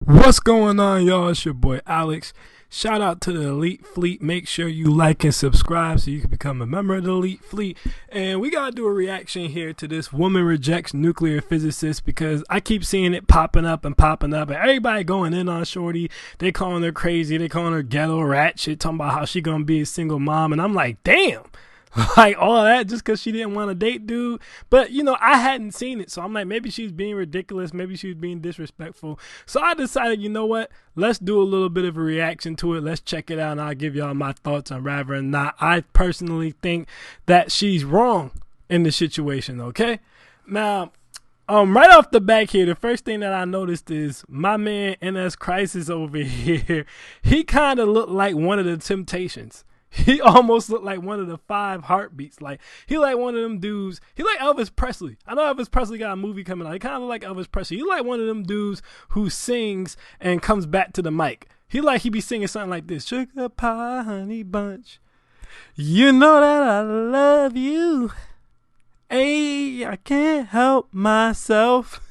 What's going on, y'all? It's your boy Alex. Shout out to the Elite Fleet. Make sure you like and subscribe so you can become a member of the Elite Fleet. And we gotta do a reaction here to this woman rejects nuclear physicist, because I keep seeing it popping up and everybody going in on Shorty. They calling her crazy. They calling her ghetto rat shit, talking about how she gonna be a single mom. And I'm like, damn. Like all that just because she didn't want to date dude. But you know, I hadn't seen it, so I'm like, maybe she's being ridiculous, maybe she was being disrespectful. So I decided, you know what, let's do a little bit of a reaction to it. Let's check it out and I'll give y'all my thoughts on rather or not. I personally think that she's wrong in the situation. Okay, now right off the back here, the first thing that I noticed is my man NS Crisis over here. He kind of looked like one of the Temptations. He almost looked like one of the 5 Heartbeats. Like, he like one of them dudes. He like Elvis Presley. I know Elvis Presley got a movie coming out. He kind of like Elvis Presley. He like one of them dudes who sings and comes back to the mic. He be singing something like this. Sugar pie, honey bunch. You know that I love you. Hey, I can't help myself.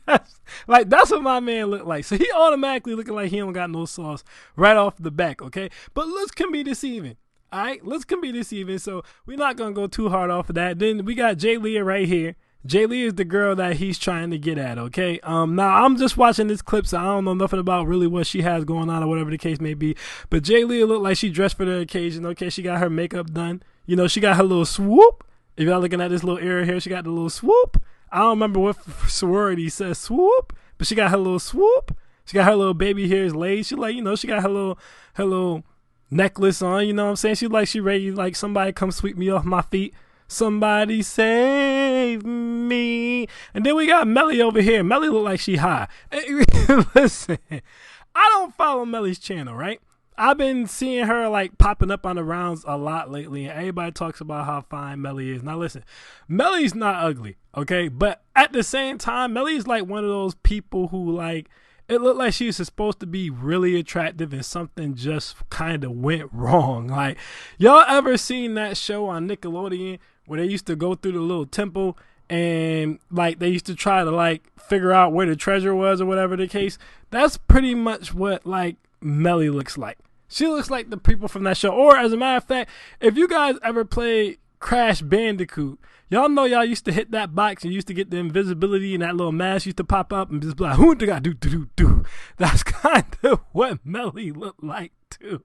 That's what my man looked like. So he automatically looking like he don't got no sauce right off the back, okay? But looks can be deceiving. All right, looks can be deceiving, so we're not going to go too hard off of that. Then we got Jay Leah right here. Jay Leah is the girl that he's trying to get at, okay? Now, I'm just watching this clip, so I don't know nothing about really what she has going on or whatever the case may be. But Jay Leah looked like she dressed for the occasion, okay? She got her makeup done. You know, she got her little swoop. If y'all looking at this little area here, she got the little swoop. I don't remember what sorority says swoop, but she got her little swoop. She got her little baby hairs laid. She like, you know, she got her little necklace on, you know what I'm saying? She ready, like, somebody come sweep me off my feet. Somebody save me. And then we got Melly over here. Melly look like she high. Listen, I don't follow Melly's channel, right? I've been seeing her like popping up on the rounds a lot lately, and everybody talks about how fine Melly is. Now listen, Melly's not ugly, okay? But at the same time, Melly's like one of those people who, like, it looked like she was supposed to be really attractive and something just kind of went wrong. Like, y'all ever seen that show on Nickelodeon where they used to go through the little temple and like they used to try to like figure out where the treasure was or whatever the case? That's pretty much what like Melly looks like. She looks like the people from that show. Or as a matter of fact, if you guys ever played Crash Bandicoot, y'all know y'all used to hit that box and used to get the invisibility and that little mask used to pop up and just be like, who do I do? That's kind of what Melly looked like too.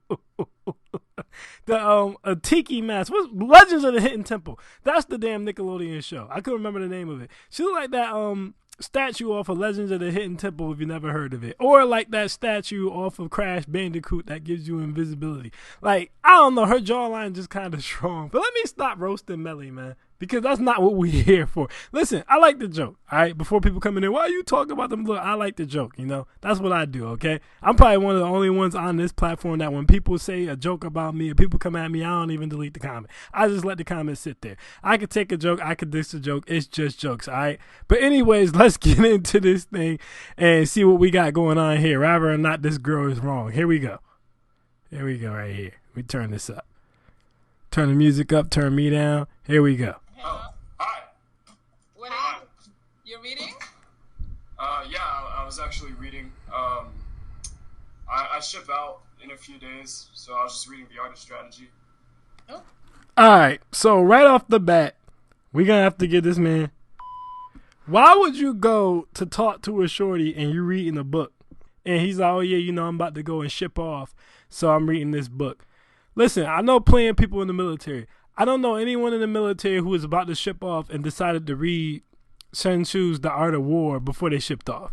A tiki mask. What's Legends of the Hidden Temple? That's the damn Nickelodeon show. I couldn't remember the name of it. She looked like that statue off of Legends of the Hidden Temple, if you never heard of it, or like that statue off of Crash Bandicoot that gives you invisibility. Like, I don't know, her jawline just kind of strong. But let me stop roasting Melly, man, because that's not what we're here for. Listen, I like the joke, all right? Before people come in there, why are you talking about them? Look, I like the joke, you know? That's what I do, okay? I'm probably one of the only ones on this platform that when people say a joke about me or people come at me, I don't even delete the comment. I just let the comment sit there. I could take a joke, I could diss a joke. It's just jokes, all right? But anyways, let's get into this thing and see what we got going on here. Rather or not this girl is wrong. Here we go. Here we go right here. We turn this up. Turn the music up, turn me down. Here we go. Oh, hi. What are you're reading? Yeah, I was actually reading. I ship out in a few days, so I was just reading the artist strategy. Oh. Alright, so right off the bat, we're going to have to get this man. Why would you go to talk to a shorty and you reading a book? And he's like, oh yeah, you know, I'm about to go and ship off, so I'm reading this book. Listen, I know plenty of people in the military. I don't know anyone in the military who was about to ship off and decided to read Sun Tzu's The Art of War before they shipped off.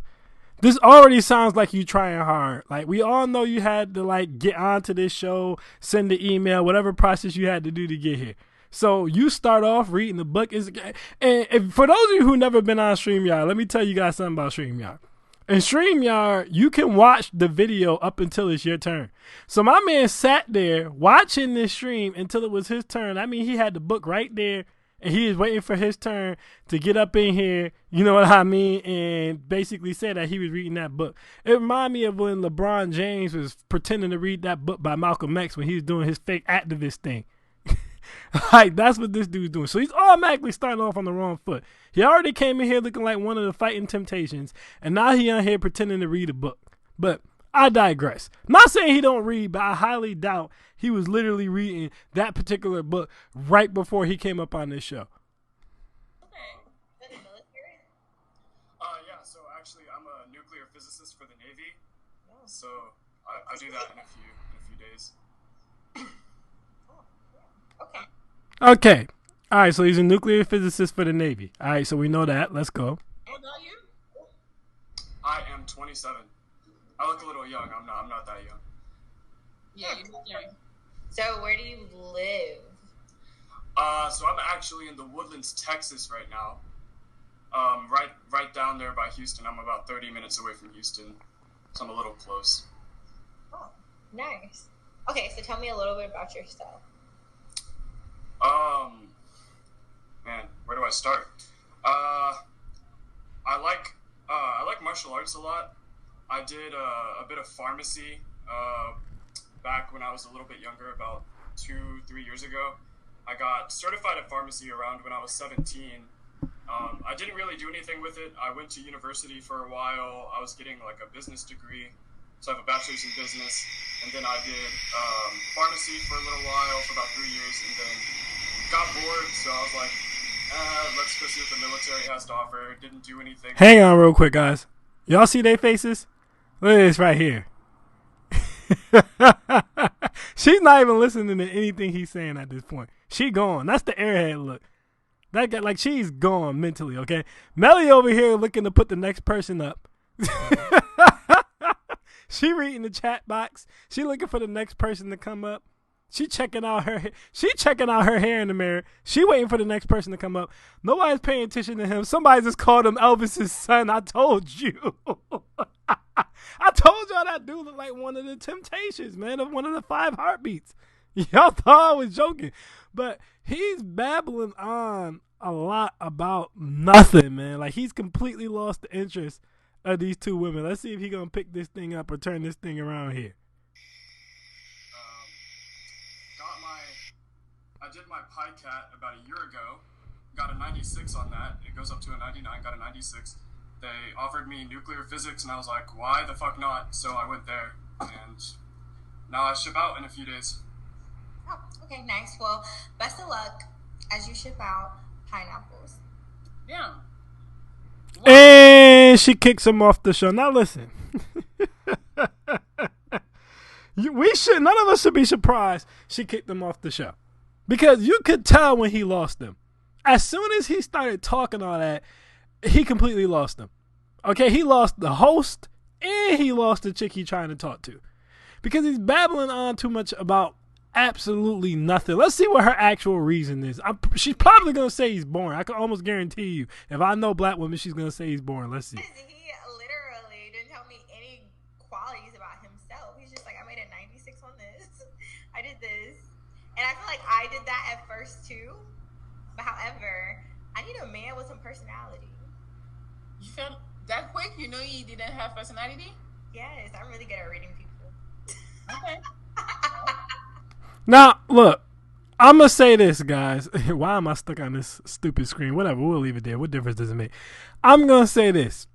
This already sounds like you trying hard. Like, we all know you had to like get onto this show, send the email, whatever process you had to do to get here. So you start off reading the book. And for those of you who never been on StreamYard, let me tell you guys something about StreamYard. In StreamYard, you can watch the video up until it's your turn. So my man sat there watching this stream until it was his turn. I mean, he had the book right there, and he was waiting for his turn to get up in here, you know what I mean, and basically said that he was reading that book. It reminded me of when LeBron James was pretending to read that book by Malcolm X when he was doing his fake activist thing. Like, that's what this dude's doing. So he's automatically starting off on the wrong foot. He already came in here looking like one of the fighting Temptations, and now he on here pretending to read a book. But I digress. Not saying he don't read, but I highly doubt he was literally reading that particular book right before he came up on this show. Okay. For the military? Yeah, so actually I'm a nuclear physicist for the Navy. So I do that in a few days. Okay. Okay. All right, so he's a nuclear physicist for the Navy. All right, so we know that. Let's go. How old are you? I am 27. I look a little young. I'm not that young. Yeah, you look young. So where do you live? So I'm actually in the Woodlands, Texas right now. Right down there by Houston. I'm about 30 minutes away from Houston. So I'm a little close. Oh, nice. Okay, so tell me a little bit about yourself. Man, where do I start? I like martial arts a lot. I did a bit of pharmacy back when I was a little bit younger, about 2-3 years ago. I got certified at pharmacy around when I was 17. I didn't really do anything with it. I went to university for a while. I was getting like a business degree. So I have a bachelor's in business. And then I did pharmacy for a little while, for about 3 years, and then got bored. So I was like, let's go see what the military has to offer. Didn't do anything. Hang on real quick, guys. Y'all see their faces? Look at this right here. She's not even listening to anything he's saying at this point. She gone. That's the airhead look. That guy, like, she's gone mentally, okay? Melly over here looking to put the next person up. She reading the chat box. She looking for the next person to come up. She checking out her hair in the mirror. She waiting for the next person to come up. Nobody's paying attention to him. Somebody just called him Elvis's son. I told you. I told y'all that dude looked like one of the Temptations, man, of one of the 5 heartbeats. Y'all thought I was joking. But he's babbling on a lot about nothing, man. Like, he's completely lost the interest of these 2 women. Let's see if he's going to pick this thing up or turn this thing around here. I did my PICAT about a year ago. Got a 96 on that. It goes up to a 99. Got a 96. They offered me nuclear physics, and I was like, why the fuck not? So I went there, and now I ship out in a few days. Oh, okay, nice. Well, best of luck as you ship out pineapples. Yeah. And she kicks him off the show. Now listen. None of us should be surprised she kicked him off the show. Because you could tell when he lost them. As soon as he started talking all that, he completely lost them. Okay, he lost the host and he lost the chick he's trying to talk to. Because he's babbling on too much about absolutely nothing. Let's see what her actual reason is. She's probably going to say he's boring. I can almost guarantee you. If I know black women, she's going to say he's boring. Let's see. He literally didn't tell me any qualities about himself. He's just like, I made a 96 on this. I did this. And I feel like I did that at first too. But however, I need a man with some personality. You felt that quick? You know you didn't have personality? Yes, I'm really good at reading people. Okay. Now, look, I'm going to say this, guys. Why am I stuck on this stupid screen? Whatever, we'll leave it there. What difference does it make? I'm going to say this.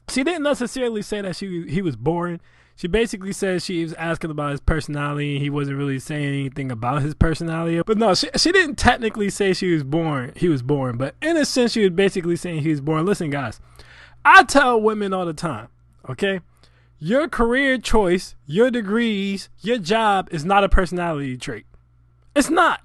She didn't necessarily say that he was boring. She basically said she was asking about his personality and he wasn't really saying anything about his personality. But no, she didn't technically say he was boring. But in a sense, she was basically saying he was boring. Listen, guys, I tell women all the time, okay? Your career choice, your degrees, your job is not a personality trait. It's not.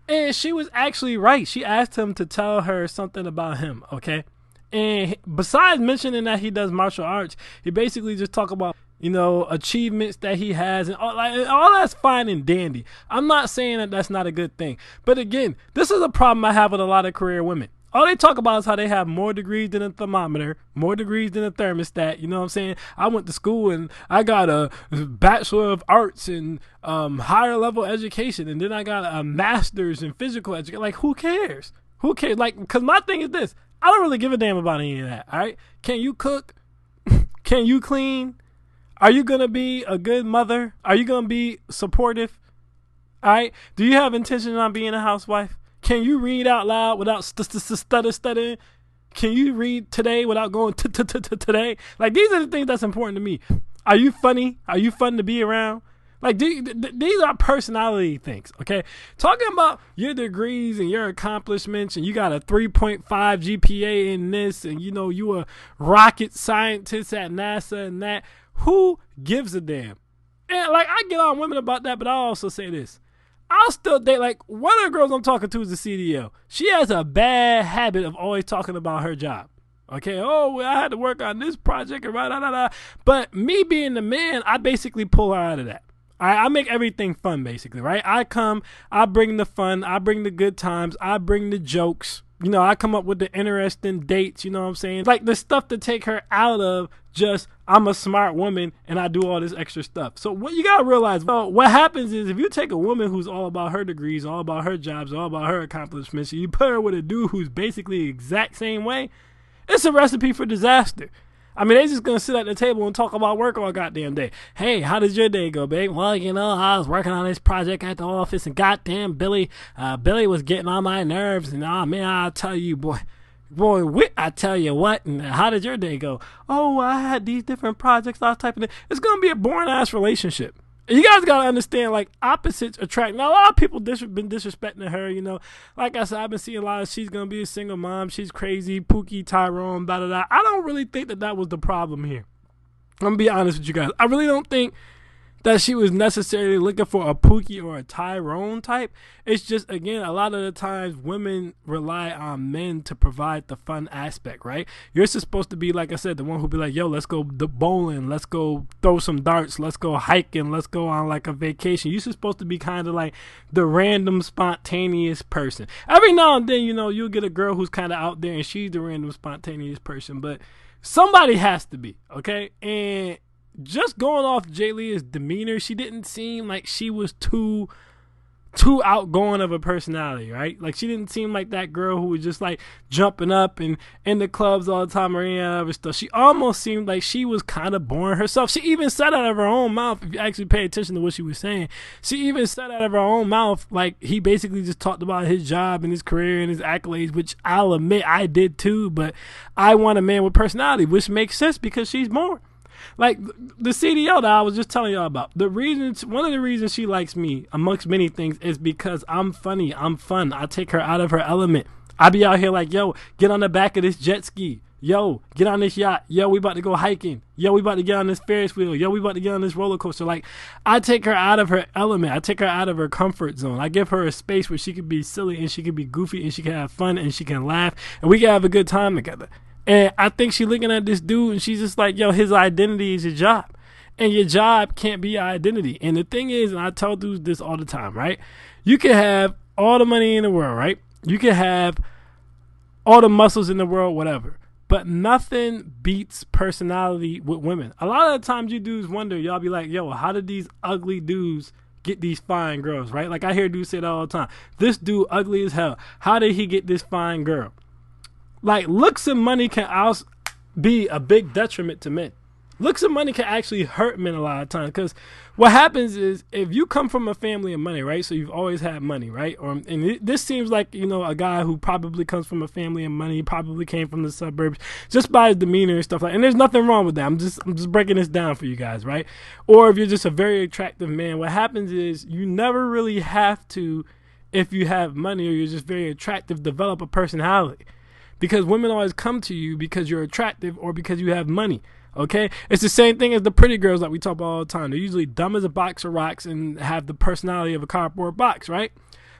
And she was actually right. She asked him to tell her something about him, okay? And besides mentioning that he does martial arts, he basically just talked about, achievements that he has and all that's fine and dandy. I'm not saying that that's not a good thing. But again, this is a problem I have with a lot of career women. All they talk about is how they have more degrees than a thermometer, more degrees than a thermostat. You know what I'm saying? I went to school and I got a Bachelor of Arts and higher level education. And then I got a master's in physical education. Like, who cares? Who cares? Like, because my thing is this. I don't really give a damn about any of that. All right? Can you cook? Can you clean? Are you going to be a good mother? Are you going to be supportive? All right? Do you have intention on being a housewife? Can you read out loud without stuttering? Can you read today without going today? Like, these are the things that's important to me. Are you funny? Are you fun to be around? Like, these are personality things, okay? Talking about your degrees and your accomplishments, and you got a 3.5 GPA in this, and you a rocket scientist at NASA and that. Who gives a damn? And like, I get on women about that, but I'll also say this. I'll still date, like, one of the girls I'm talking to is the CDO. She has a bad habit of always talking about her job. Okay, well, I had to work on this project and But me being the man, I basically pull her out of that. I make everything fun, basically, right? I bring the fun, I bring the good times, I bring the jokes. I come up with the interesting dates, you know what I'm saying? Like the stuff to take her out of just, I'm a smart woman and I do all this extra stuff. So what you got to realize, what happens is if you take a woman who's all about her degrees, all about her jobs, all about her accomplishments, and you put her with a dude who's basically the exact same way, it's a recipe for disaster. I mean, they just going to sit at the table and talk about work all goddamn day. Hey, how did your day go, babe? Well, I was working on this project at the office, and goddamn, Billy was getting on my nerves. And, man, I'll tell you, boy, I tell you what. And how did your day go? Oh, I had these different projects I was typing in. It's going to be a boring-ass relationship. You guys got to understand, like, opposites attract. Now, a lot of people been disrespecting her, Like I said, I've been seeing a lot of, she's going to be a single mom. She's crazy, Pookie, Tyrone, da-da-da. I don't really think that was the problem here. I'm going to be honest with you guys. I really don't think that she was necessarily looking for a Pookie or a Tyrone type. It's just, again, a lot of the times women rely on men to provide the fun aspect, right? You're supposed to be, like I said, the one who be like, yo, let's go bowling, let's go throw some darts, let's go hiking, let's go on like a vacation. You're supposed to be kind of like the random spontaneous person. Every now and then, you'll get a girl who's kind of out there and she's the random spontaneous person, but somebody has to be, okay? And just going off Jay Leah's demeanor, she didn't seem like she was too outgoing of a personality, right? Like, she didn't seem like that girl who was just like jumping up and in the clubs all the time or any other stuff. She almost seemed like she was kind of boring herself. She even said out of her own mouth, if you actually pay attention to what she was saying, she even said out of her own mouth, like, he basically just talked about his job and his career and his accolades, which I'll admit I did too, but I want a man with personality, which makes sense because she's more. Like the CDO that I was just telling y'all about, one of the reasons she likes me, amongst many things, is because I'm funny, I'm fun. I take her out of her element. I be out here like, yo, get on the back of this jet ski. Yo, get on this yacht. Yo, we about to go hiking. Yo, we about to get on this Ferris wheel. Yo, we about to get on this roller coaster. Like, I take her out of her element. I take her out of her comfort zone. I give her a space where she can be silly and she can be goofy and she can have fun and she can laugh and we can have a good time together. And I think she's looking at this dude and she's just like, yo, his identity is your job. And your job can't be your identity. And the thing is, and I tell dudes this all the time, right? You can have all the money in the world, right? You can have all the muscles in the world, whatever. But nothing beats personality with women. A lot of the times you dudes wonder, y'all be like, yo, how did these ugly dudes get these fine girls, right? Like I hear dudes say that all the time. This dude ugly as hell. How did he get this fine girl? Like, looks and money can also be a big detriment to men. Looks and money can actually hurt men a lot of times because what happens is if you come from a family of money, right? So you've always had money, right? This seems like, a guy who probably comes from a family of money, probably came from the suburbs just by his demeanor and stuff like that. And there's nothing wrong with that. I'm just breaking this down for you guys, right? Or if you're just a very attractive man, what happens is you never really have to, if you have money or you're just very attractive, develop a personality. Because women always come to you because you're attractive or because you have money, okay? It's the same thing as the pretty girls that we talk about all the time. They're usually dumb as a box of rocks and have the personality of a cardboard box, right?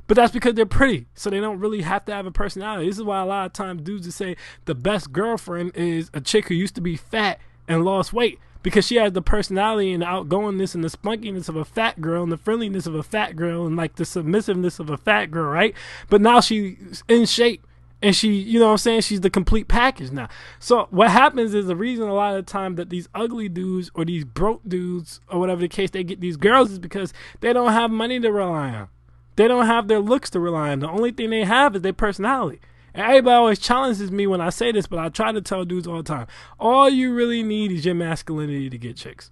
But that's because they're pretty, so they don't really have to have a personality. This is why a lot of times dudes just say the best girlfriend is a chick who used to be fat and lost weight because she has the personality and the outgoingness and the spunkiness of a fat girl and the friendliness of a fat girl and like the submissiveness of a fat girl, right? But now she's in shape. And she, she's the complete package now. So what happens is the reason a lot of the time that these ugly dudes or these broke dudes or whatever the case, they get these girls is because they don't have money to rely on. They don't have their looks to rely on. The only thing they have is their personality. And everybody always challenges me when I say this, but I try to tell dudes all the time, all you really need is your masculinity to get chicks.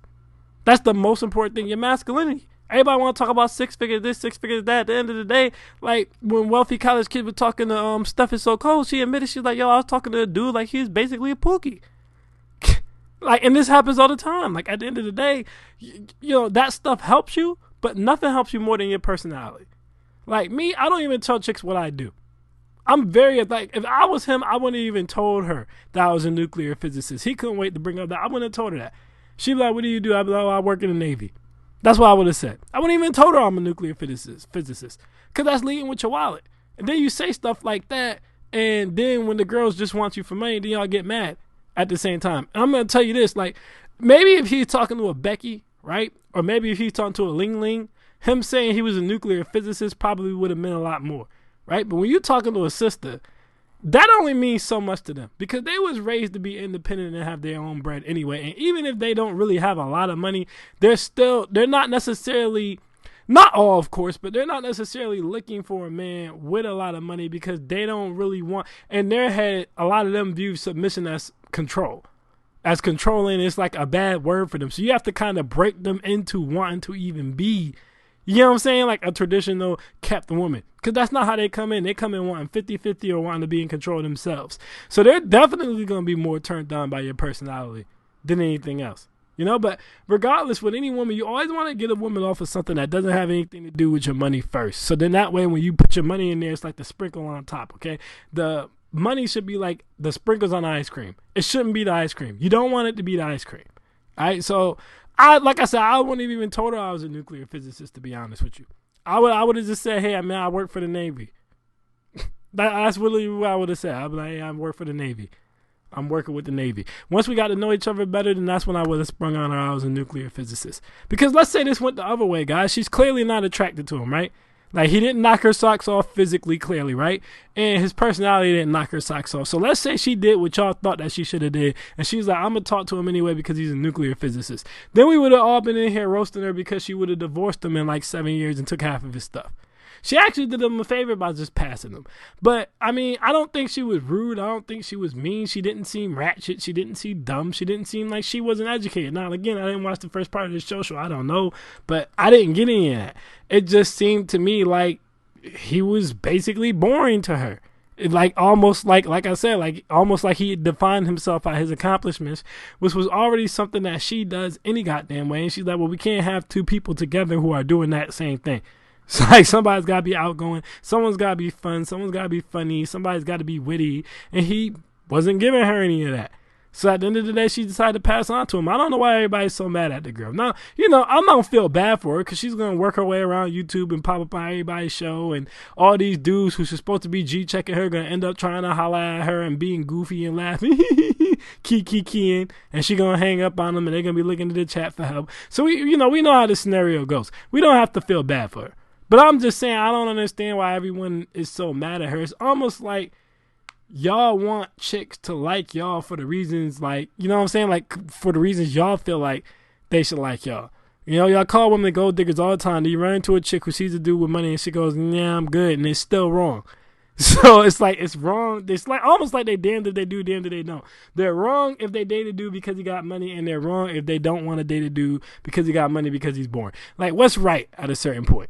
That's the most important thing, your masculinity. Everybody want to talk about 6 figures this, 6 figures that. At the end of the day, like when wealthy college kids were talking to Stuff Is So Cold, she admitted, she's like, yo, I was talking to a dude like he was basically a Pookie. Like, and this happens all the time. Like, at the end of the day, that stuff helps you, but nothing helps you more than your personality. Like me, I don't even tell chicks what I do. I'm very, like, if I was him, I wouldn't even told her that I was a nuclear physicist. He couldn't wait to bring up that. I wouldn't have told her that. She'd be like, what do you do? I'd be like, oh, I work in the Navy. That's what I would have said. I wouldn't even told her I'm a nuclear physicist. Because that's leading with your wallet. And then you say stuff like that, and then when the girls just want you for money, then y'all get mad at the same time. And I'm going to tell you this, like, maybe if he's talking to a Becky, right? Or maybe if he's talking to a Ling Ling, him saying he was a nuclear physicist probably would have meant a lot more. Right? But when you're talking to a sister, that only means so much to them because they was raised to be independent and have their own bread anyway. And even if they don't really have a lot of money, they're not necessarily, not all of course, but they're not necessarily looking for a man with a lot of money because they don't really want, in their head, a lot of them view submission as control. As controlling is like a bad word for them. So you have to kind of break them into wanting to even be, you know what I'm saying? Like a traditional kept woman. Because that's not how they come in. They come in wanting 50-50 or wanting to be in control of themselves. So they're definitely going to be more turned on by your personality than anything else. But regardless, with any woman, you always want to get a woman off of something that doesn't have anything to do with your money first. So then that way, when you put your money in there, it's like the sprinkle on top, okay? The money should be like the sprinkles on ice cream. It shouldn't be the ice cream. You don't want it to be the ice cream. All right? So like I said, I wouldn't have even told her I was a nuclear physicist, to be honest with you. I would have just said, hey, man, I work for the Navy. That's really what I would have said. I'd be like, hey, I work for the Navy. I'm working with the Navy. Once we got to know each other better, then that's when I would have sprung on her I was a nuclear physicist. Because let's say this went the other way, guys. She's clearly not attracted to him, right? Like, he didn't knock her socks off physically, clearly, right? And his personality didn't knock her socks off. So let's say she did what y'all thought that she should have did. And she's like, I'm going to talk to him anyway because he's a nuclear physicist. Then we would have all been in here roasting her because she would have divorced him in like 7 years and took half of his stuff. She actually did him a favor by just passing him. But, I mean, I don't think she was rude. I don't think she was mean. She didn't seem ratchet. She didn't seem dumb. She didn't seem like she wasn't educated. Now, again, I didn't watch the first part of the show, so I don't know. But I didn't get any of that. It just seemed to me like he was basically boring to her. Almost like I said, almost like he defined himself by his accomplishments, which was already something that she does any goddamn way. And she's like, well, we can't have two people together who are doing that same thing. It's like somebody's got to be outgoing. Someone's got to be fun. Someone's got to be funny. Somebody's got to be witty. And he wasn't giving her any of that. So at the end of the day, she decided to pass on to him. I don't know why everybody's so mad at the girl. Now, I'm not feel bad for her because she's going to work her way around YouTube and pop up on everybody's show. And all these dudes who's supposed to be G-checking her going to end up trying to holler at her and being goofy and laughing. Keying. And she going to hang up on them and they're going to be looking to the chat for help. So, we know how this scenario goes. We don't have to feel bad for her. But I'm just saying, I don't understand why everyone is so mad at her. It's almost like y'all want chicks to like y'all for the reasons, like, you know what I'm saying? Like, for the reasons y'all feel like they should like y'all. Y'all call women gold diggers all the time. You run into a chick who sees a dude with money and she goes, yeah, I'm good. And it's still wrong. So it's like, it's wrong. It's like almost like they damned if they do, damned if they don't. They're wrong if they date a dude because he got money, and they're wrong if they don't want to date a dude because he got money because he's boring. Like, what's right at a certain point?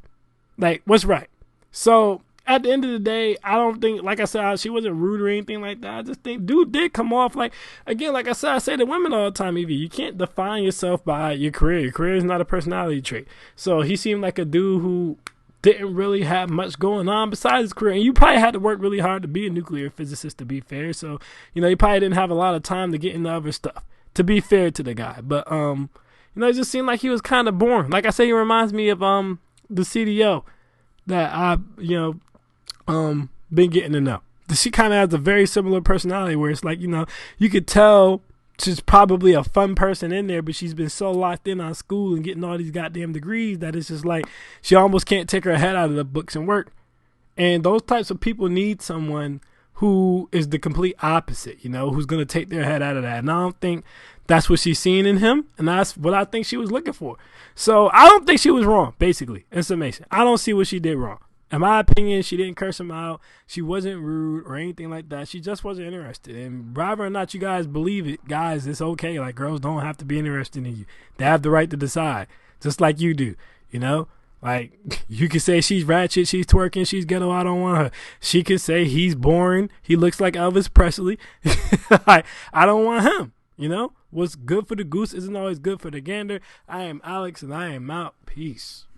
Like, what's right? So, at the end of the day, I don't think, like I said, she wasn't rude or anything like that. I just think dude did come off like, again, like I said, I say to women all the time, Evie, you can't define yourself by your career. Your career is not a personality trait. So, he seemed like a dude who didn't really have much going on besides his career. And you probably had to work really hard to be a nuclear physicist, to be fair. So, you probably didn't have a lot of time to get into other stuff, to be fair to the guy. But, it just seemed like he was kind of boring. Like I say, he reminds me of, the CDO that I, been getting to know. She kind of has a very similar personality where it's like, you could tell she's probably a fun person in there, but she's been so locked in on school and getting all these goddamn degrees that it's just like she almost can't take her head out of the books and work. And those types of people need someone who is the complete opposite, who's going to take their head out of that. And I don't think that's what she's seeing in him, and that's what I think she was looking for. So I don't think she was wrong, basically, in summation. I don't see what she did wrong. In my opinion, she didn't curse him out. She wasn't rude or anything like that. She just wasn't interested. And whether or not you guys believe it, guys, it's okay. Like, girls don't have to be interested in you. They have the right to decide, just like you do, Like, you can say she's ratchet, she's twerking, she's ghetto, I don't want her. She can say he's boring, he looks like Elvis Presley. I don't want him. You know, what's good for the goose isn't always good for the gander. I am Alex, and I am out. Peace.